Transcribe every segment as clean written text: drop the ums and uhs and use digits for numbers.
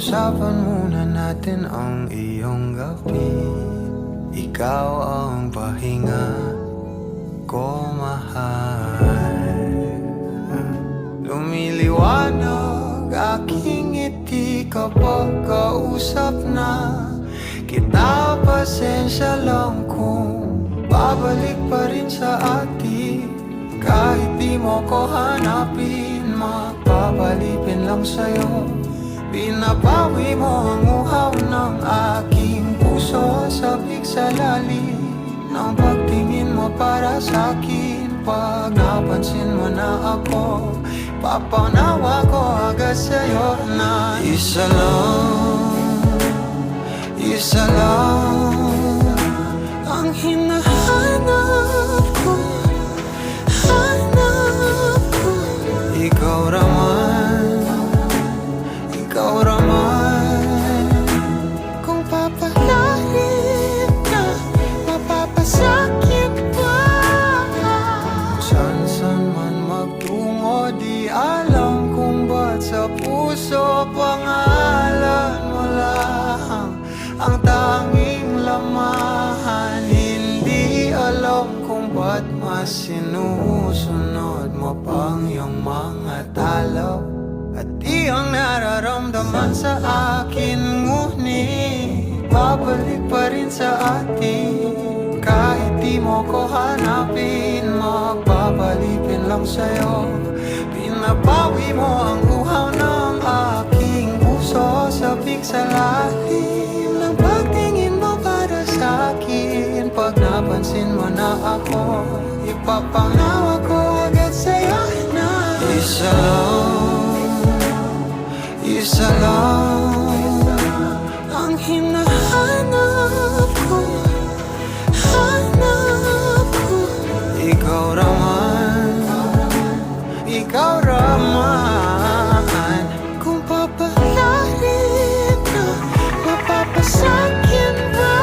Pag-usapan muna natin ang iyong gabi. Ikaw ang pahinga ko, mahal. Lumiliwanag aking ngiti kapag kausap na kita. Pasensya lang kung babalik pa rin sa atin. Kahit di mo ko hanapin, magpapalipin lang sa'yo. Binabawi mo ang uhaw ng aking puso. Sabik sa lalim ng pagtingin mo para sa'kin. Pag napansin mo na ako, papanawa ko agad sa'yo na isa lang ang hinahanap ko. Ikaw raman, kung papalalim na, mapapasakit pa. Saan man magtungo, di alam kung ba't sa puso pangalan mo lang ang tanging lamahan. Hindi alam kung ba't mas sinusunod mo pang iyong mga talo. At di ang nararamdaman sa akin, ngunit babalik pa rin sa atin. Kahit di mo ko hanapin, magpapalipin lang sa'yo. Pinabawi mo ang uhaw ng aking puso. Sabik sa lalim ng pagtingin mo para sa'kin. Pag napansin mo na ako, ipapanawa ko agad sa'yo na isa lang ang hinahanap ko. Ikaw raman, kung papalalim na, mapapasakit ba?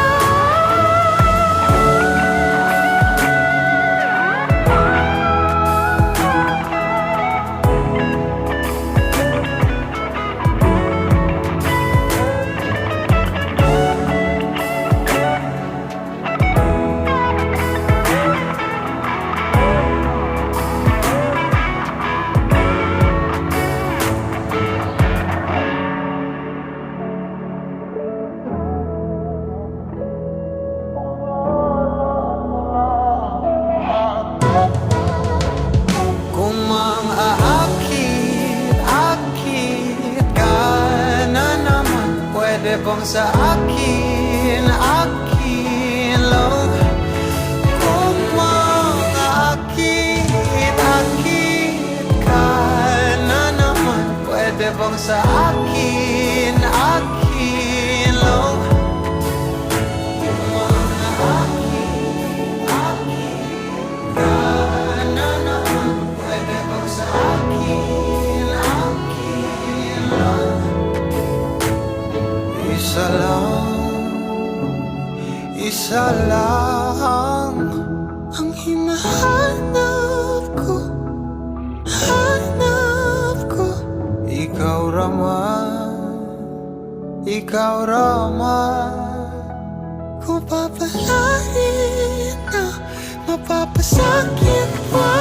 Pwede bang sa akin lang? Kung makaakit ka na naman, pwede bang sa akin lang? Kung makaakit ka na naman, pwede bang sa akin lang? Isa lang ang hinahanap ko. Ikaw raman, kung papalarin na, mapapasakit pa.